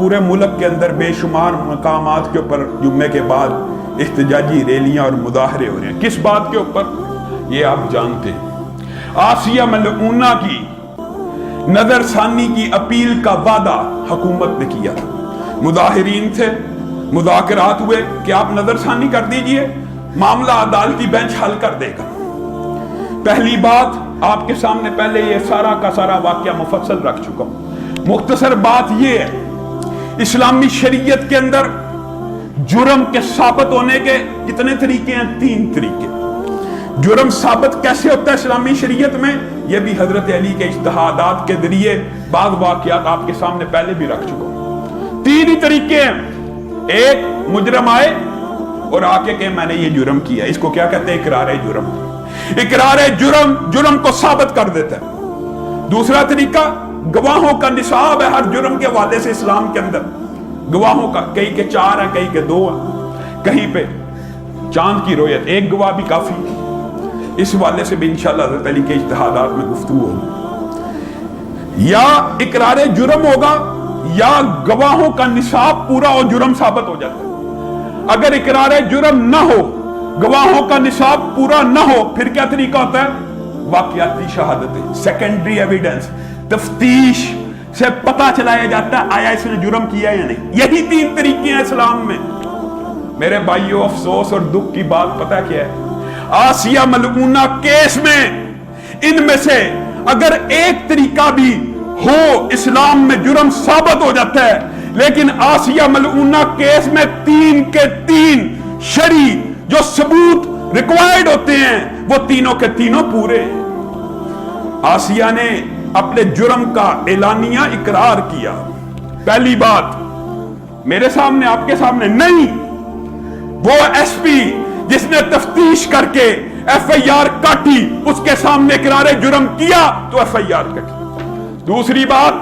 पूरे मुल्क के अंदर बेशुमार मकामात के ऊपर जुम्मे के बाद इख्तिजाजी रैलियां और मुजाहरे हो रहे हैं। किस बात के ऊपर, ये आप जानते हैं। आसिया मलऊना की नजरसानी की अपील का वादा हुकूमत ने किया था। मुजाहिरीन थे, मुज़ाकरात हुए कि आप नजरसानी कर दीजिए, मामला अदालती बेंच हल कर देगा। पहली बात, आपके सामने पहले ये सारा का सारा वाकया मुफस्सल रख चुका हूं। मुख्तसर बात ये है, इस्लामी शरीयत के अंदर जुर्म के साबित होने के कितने तरीके हैं? 3 तरीके। जुर्म साबित कैसे होता है इस्लामी शरीयत में, यह भी हजरत अली के इज्तिहादात के जरिए बाद वाकयात आपके सामने पहले भी रख चुका हूं। 3 ही तरीके हैं। एक, मुजरम आए और आके कहे मैंने ये जुर्म किया, इसको क्या कहते हैं? इकरार जुर्म। इकरार जुर्म को साबित कर देता है। दूसरा तरीका, गवाहों का निसाब है हर जुर्म के हवाले से इस्लाम के अंदर। गवाहों का कहीं के 4 है, कहीं के 2 है, कहीं पे चांद की रोयत 1 गवाह भी काफी है। इस हवाले से भी इंशाअल्लाह हज़रत अली के इज्तिहादात में गुफ्तगू होगी। या इकरार जुर्म होगा या गवाहों का निसाब पूरा और जुर्म साबित हो जाता है। अगर इकरार जुर्म ना हो, गवाहों का निसाब पूरा ना हो, फिर क्या तरीका होता है? वाकयाती शहादतें, सेकेंडरी एविडेंस, तफ्तीश से पता चलाया जाता है आया इसने जुर्म किया या नहीं। यही 3 तरीके हैं इस्लाम में। मेरे भाइयों, अफसोस और दुख की बात पता क्या है? आसिया मलऊना केस में इनमें से अगर एक तरीका भी हो इस्लाम में जुर्म साबित हो जाता है, लेकिन आसिया मलऊना केस में 3 के 3 शरी जो सबूत रिक्वायर्ड होते हैं वो तीनों के तीनों पूरे। आसिया ने अपने जुर्म का एलानिया इकरार किया। पहली बात, मेरे सामने आपके सामने नहीं, वो एसपी जिसने तफ्तीश करके एफआईआर काटी उसके सामने इकरार जुर्म किया तो एफआईआर कटी। दूसरी बात,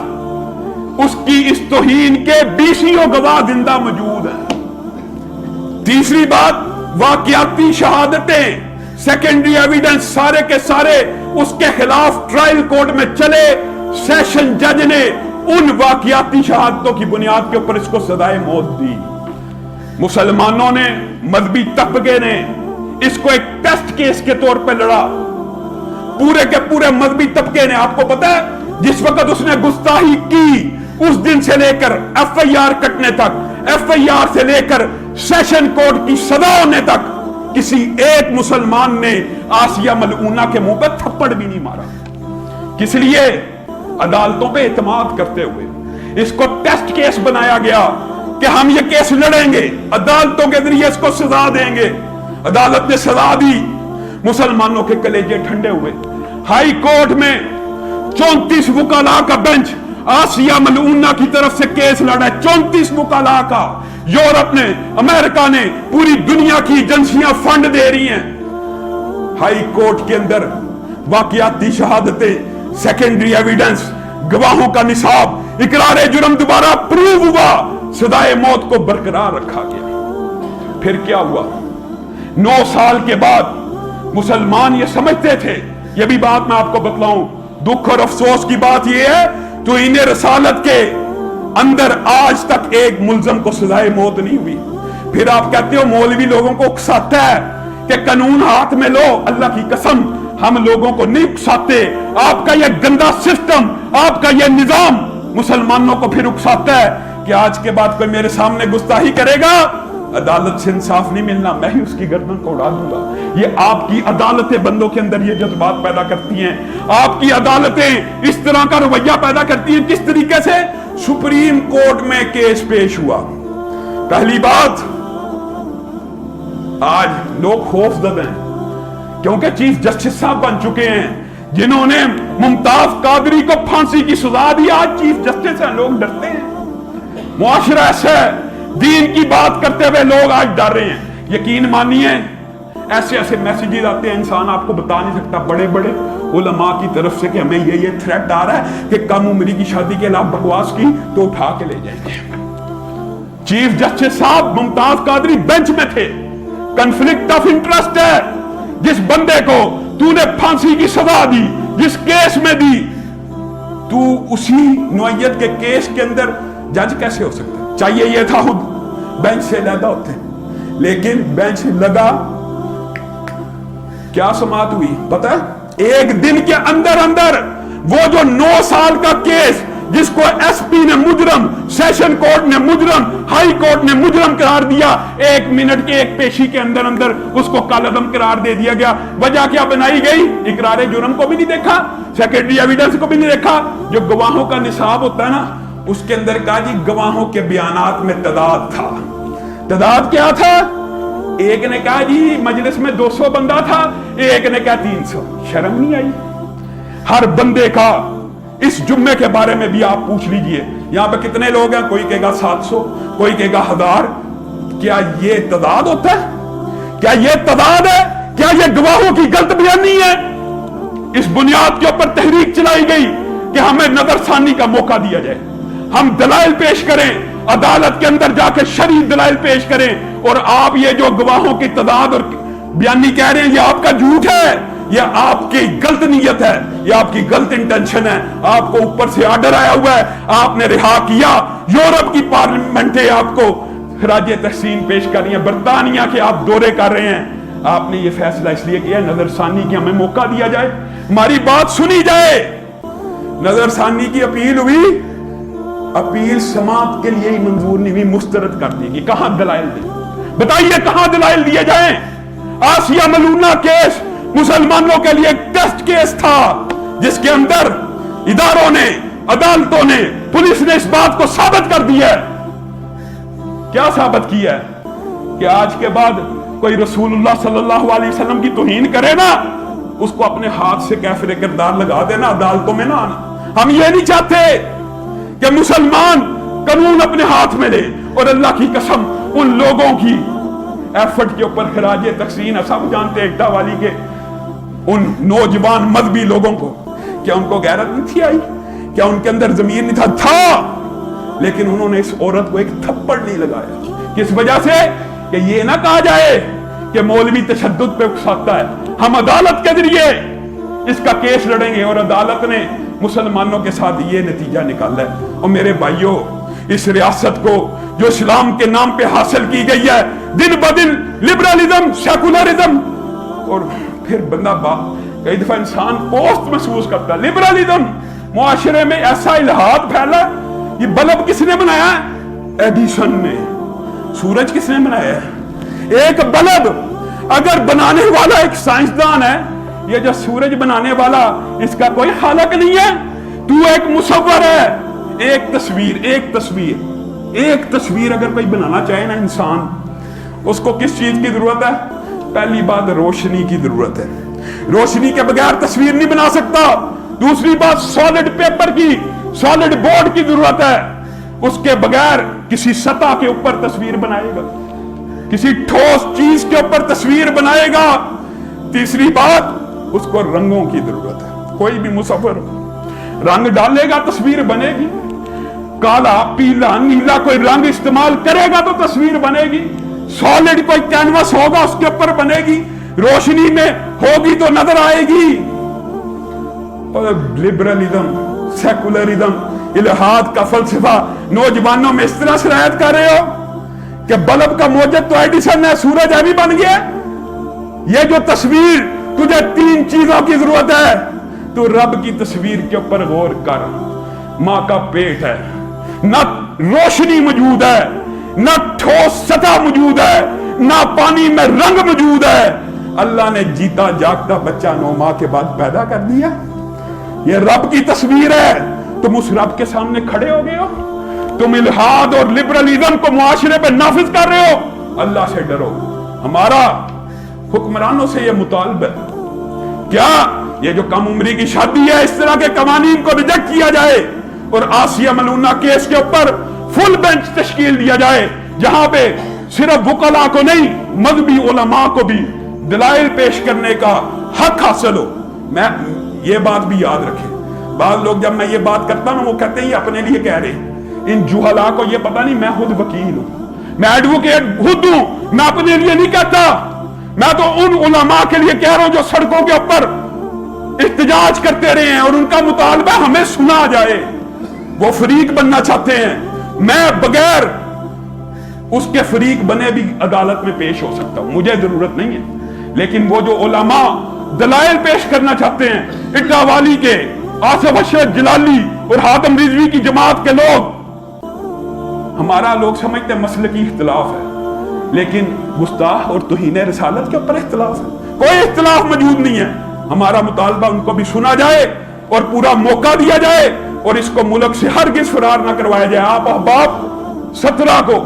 उसकी इस तौहीन के 20 गवाह जिंदा मौजूद हैं। तीसरी बात, वाकयाती शहादतें, सेकेंडरी एविडेंस सारे के सारे उसके खिलाफ ट्रायल कोर्ट में चले। सेशन जज ने उन वाकयाती शहादतों की बुनियाद के ऊपर इसको सजाए मौत दी। मुसलमानों ने, मजहबी तबके ने इसको एक टेस्ट केस के तौर पर लड़ा। पूरे के पूरे मजहबी तबके ने, आपको पता है जिस वक्त उसने गुस्ताखी की उस दिन से लेकर एफआईआर कटने तक, एफआईआर से लेकर सेशन कोर्ट की सजा होने तक किसी एक मुसलमान ने आसिया मलऊना के मुंह पर थप्पड़ भी नहीं मारा। किस लिए? अदालतों पे एतमाद करते हुए इसको टेस्ट केस बनाया गया कि हम ये केस लड़ेंगे, अदालतों के जरिए इसको सजा देंगे। अदालत ने सजा दी, मुसलमानों के कलेजे ठंडे हुए। हाई कोर्ट में 34 वकाला का बेंच आसिया मलऊना की तरफ से केस लड़ा है। 34 वकाला का। यूरोप ने, अमेरिका ने, पूरी दुनिया की एजेंसियां फंड दे रही हैं। हाई कोर्ट के अंदर वाकयाती शहादतें, सेकेंडरी एविडेंस, गवाहों का निसाब, इकरार जुर्म दोबारा प्रूव हुआ, सजाए मौत को बरकरार रखा गया। फिर क्या हुआ? 9 साल के बाद मुसलमान ये समझते थे, यह भी बात मैं आपको बतलाऊं, दुख और अफसोस की बात यह है तो इन्हें रसालत के अंदर आज तक एक मुलजम को सजाए मौत नहीं हुई। फिर आप कहते हो मौलवी लोगों को उकसाता है कि कानून हाथ में लो। अल्लाह की कसम, हम लोगों को नहीं उकसाते। आपका यह गंदा सिस्टम, आपका यह निजाम मुसलमानों को फिर उकसाता है कि आज के बाद कोई मेरे सामने गुस्ताखी करेगा, अदालत से इंसाफ नहीं मिलना, मैं ही उसकी गर्दन को उड़ा दूंगा। ये आपकी अदालतें बंदों के अंदर ये जज्बात पैदा करती हैं। आपकी अदालतें इस तरह का रवैया पैदा करती हैं। किस तरीके से? सुप्रीम कोर्ट में केस पेश हुआ। पहली बात, आज लोग खौफजद हैं क्योंकि चीफ जस्टिस साहब बन चुके हैं जिन्होंने मुमताज कादरी को फांसी की सजा दी। आज चीफ जस्टिस हैं, लोग डरते हैं। मुआशरा ऐसा है, दीन की बात करते हुए लोग आज डर रहे हैं। यकीन मानिए, ऐसे ऐसे मैसेजेस आते हैं, इंसान आपको बता नहीं सकता, बड़े बड़े उलमा की तरफ से कि हमें ये थ्रेट आ रहा है कि कम उम्री की शादी के खिलाफ बकवास की तो उठा के ले जाएंगे। चीफ जस्टिस साहब मुमताज कादरी बेंच में थे। कन्फ्लिक्ट ऑफ इंटरेस्ट है। जिस बंदे को तूने फांसी की सजा दी, जिस केस में दी, तू उसी नौयत के केस के अंदर जज कैसे हो सकता है? चाहिए ये था खुद बेंच से लैदा होते, लेकिन बेंच लगा, क्या समात हुई पता है? एक दिन के अंदर अंदर वो जो 9 साल का केस जिसको एसपी ने मुजरम, सेशन कोर्ट ने मुजरम, हाई कोर्ट ने मुजरम करार दिया, 1 मिनट के एक पेशी के अंदर अंदर उसको कालअदम करार दे दिया गया। वजह क्या बनाई गई? इकरार जुर्म को भी नहीं देखा, सेकेंडरी एविडेंस को भी नहीं देखा, जो गवाहों का निसाब होता है ना, उसके अंदर कहा जी गवाहों के बयानात में तदाद था। तदाद क्या था? एक ने कहा जी मजलिस में 200 बंदा था, एक ने कहा 300। शर्म नहीं आई? हर बंदे का इस जुम्मे के बारे में भी आप पूछ लीजिए, यहां पे कितने लोग हैं? कोई कहेगा 700, कोई कहेगा 1000। क्या ये तदाद होता है? क्या ये तदाद है? क्या ये गवाहों की गलत बयानी है? इस बुनियाद के ऊपर तहरीक चलाई गई कि हमें नजरसानी का मौका दिया जाए, हम दलाइल पेश करें, अदालत के अंदर जाकर शरीफ दलाइल पेश करें, और आप ये जो गवाहों की तदाद और बयानी कह रहे हैं, ये आपका झूठ है, यह आपकी गलत नीयत है, यह आपकी गलत इंटेंशन है। आपको ऊपर से आर्डर आया हुआ है, आपने रिहा किया, यूरोप की पार्लियामेंटें आपको खराजे तहसीन पेश कर रही है, बरतानिया के आप दौरे कर रहे हैं, आपने ये फैसला इसलिए किया नजरसानी की हमें मौका दिया जाए, हमारी बात सुनी जाए। नजरसानी की अपील हुई, अपील समाप्त के लिए ही मंजूर नहीं हुई, मुस्तरद कर दी गई। कहां दलाइल दे? बताइए कहां दलाइल दिए जाएं? आसिया मलूना केस मुसलमानों के लिए एक टेस्ट केस था, जिसके अंदर इदारों ने, अदालतों ने, पुलिस ने इस बात को साबित कर दिया है। क्या साबित किया है? कि आज के बाद कोई रसूलुल्लाह सल्लल्लाहु अलैहि वसल्लम की तौहीन करे ना, उसको अपने हाथ से कैफिर किरदार लगा देना, अदालतों में ना आना। हम ये नहीं चाहते कि मुसलमान कानून अपने हाथ में ले, और अल्लाह की कसम उन लोगों की एफर्ट के ऊपर खराजे तहसीन है, सब जानते हैं इट्टा वाली के उन नौजवान मजहबी लोगों को, क्या उनको गैरत नहीं थी आई? क्या उनके अंदर जमीर नहीं था? लेकिन उन्होंने इस औरत को एक थप्पड़ नहीं लगाया। किस वजह से? कि ये ना कहा जाए कि मौलवी तशद्दुद पे उकसाता है। हम अदालत के जरिए इसका केस लड़ेंगे, और अदालत ने मुसलमानों के साथ ये नतीजा निकाला है। और मेरे भाइयों, इस रियासत को जो इस्लाम के नाम पे हासिल की गई है, दिन ब दिन लिबरलिज्म, सेकुलरिज्म, और फिर बंदा कई दफा इंसान पोस्ट महसूस करता है, लिबरलिज्म, मुआशरे में ऐसा इल्हाद फैला। ये बल्ब किसने बनाया? एडिसन ने। सूरज किसने बनाया? एक बल्ब अगर बनाने वाला एक साइंसदान है, ये जो सूरज बनाने वाला, इसका कोई खालक नहीं है। तू एक मुसव्वर है। एक तस्वीर अगर कोई बनाना चाहे ना इंसान, उसको किस चीज की जरूरत है? पहली बात रोशनी की जरूरत है, रोशनी के बगैर तस्वीर नहीं बना सकता। दूसरी बात सॉलिड पेपर की, सॉलिड बोर्ड की जरूरत है, उसके बगैर किसी सतह के ऊपर तस्वीर बनाएगा, किसी ठोस चीज के ऊपर तस्वीर बनाएगा। तीसरी बात, उसको रंगों की जरूरत है। कोई भी मुसव्विर रंग डालेगा तस्वीर बनेगी, काला, पीला, नीला कोई रंग इस्तेमाल करेगा तो तस्वीर बनेगी। सॉलिड कोई कैनवस होगा उसके ऊपर बनेगी, रोशनी में होगी तो नजर आएगी। और लिबरलिज्म, सेकुलरिज्म, इल्हाद का फलसफा नौजवानों में इस तरह शरायत कर रहे हो कि बल्ब का मौजद तो एडिसन है, सूरज अभी बन गया। ये जो तस्वीर, तुझे 3 चीजों की जरूरत है। तू रब की तस्वीर के ऊपर गौर कर। मां का पेट है, न रोशनी मौजूद है, न ठोस सतह मौजूद है, न पानी में रंग मौजूद है। अल्लाह ने जीता जागता बच्चा 9 माह के बाद पैदा कर दिया। ये रब की तस्वीर है। तुम उस रब के सामने खड़े हो गए हो। तुम इल्हाद और लिबरलिज्म को मुआशरे पे नाफिज कर रहे हो। अल्लाह से डरो। हमारा हुक्मरानों से यह मुतालबा है, क्या ये जो कम उम्री की शादी है, इस तरह के कवानीन को रिजेक्ट किया जाए और आसिया मलूना केस के ऊपर फुल बेंच तश्कील दिया जाए, जहां पे सिर्फ वुकला को नहीं, मजहबी उलमा को भी दलाइल पेश करने का हक हासिल हो। मैं ये बात भी याद रखें, बाद लोग जब मैं ये बात करता हूं वो कहते हैं अपने लिए कह रहे। इन जुहला को ये पता नहीं, मैं खुद वकील हूं, मैं एडवोकेट खुद हूं, मैं अपने लिए नहीं कहता। मैं तो उन उलमा के लिए कह रहा हूं जो सड़कों के ऊपर इhtजाज करते रहे हैं और उनका मुतालबा हमें सुना जाए। वो फरीक बनना चाहते हैं, میں بغیر اس کے فریق بنے بھی عدالت میں پیش ہو سکتا ہوں، مجھے ضرورت نہیں ہے۔ لیکن وہ جو علماء دلائل پیش کرنا چاہتے ہیں، اٹا والی کے، آصف اشرف جلالی اور حاتم رضوی کی جماعت کے لوگ، ہمارا لوگ سمجھتے ہیں مسلکی اختلاف ہے، لیکن گستاخ اور توہین رسالت کے اوپر اختلاف ہے، کوئی اختلاف موجود نہیں ہے۔ ہمارا مطالبہ ان کو بھی سنا جائے اور پورا موقع دیا جائے اور اس کو ملک سے ہرگز فرار نہ کروایا جائے۔ آپ احباب 17 کو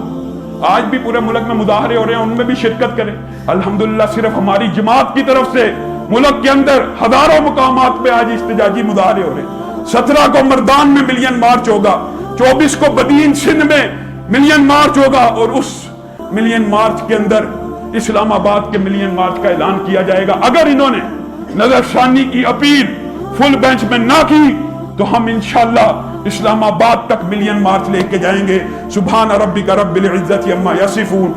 آج بھی پورے ملک میں مظاہرے ہو رہے ہیں، ان میں بھی شرکت کریں۔ الحمدللہ صرف ہماری جماعت کی طرف سے ملک کے اندر ہزاروں مقامات پہ آج احتجاجی مظاہرے ہو رہے ہیں۔ 17 کو مردان میں ملین مارچ ہوگا، 24 کو بدین سندھ میں ملین مارچ ہوگا، اور اس ملین مارچ کے اندر اسلام آباد کے ملین مارچ کا اعلان کیا جائے گا۔ اگر انہوں نے نظر ثانی کی اپیل فل بینچ میں نہ کی تو ہم انشاءاللہ اسلام آباد تک ملین مارچ لے کے جائیں گے۔ سبحان ربک رب العزت عما یصفون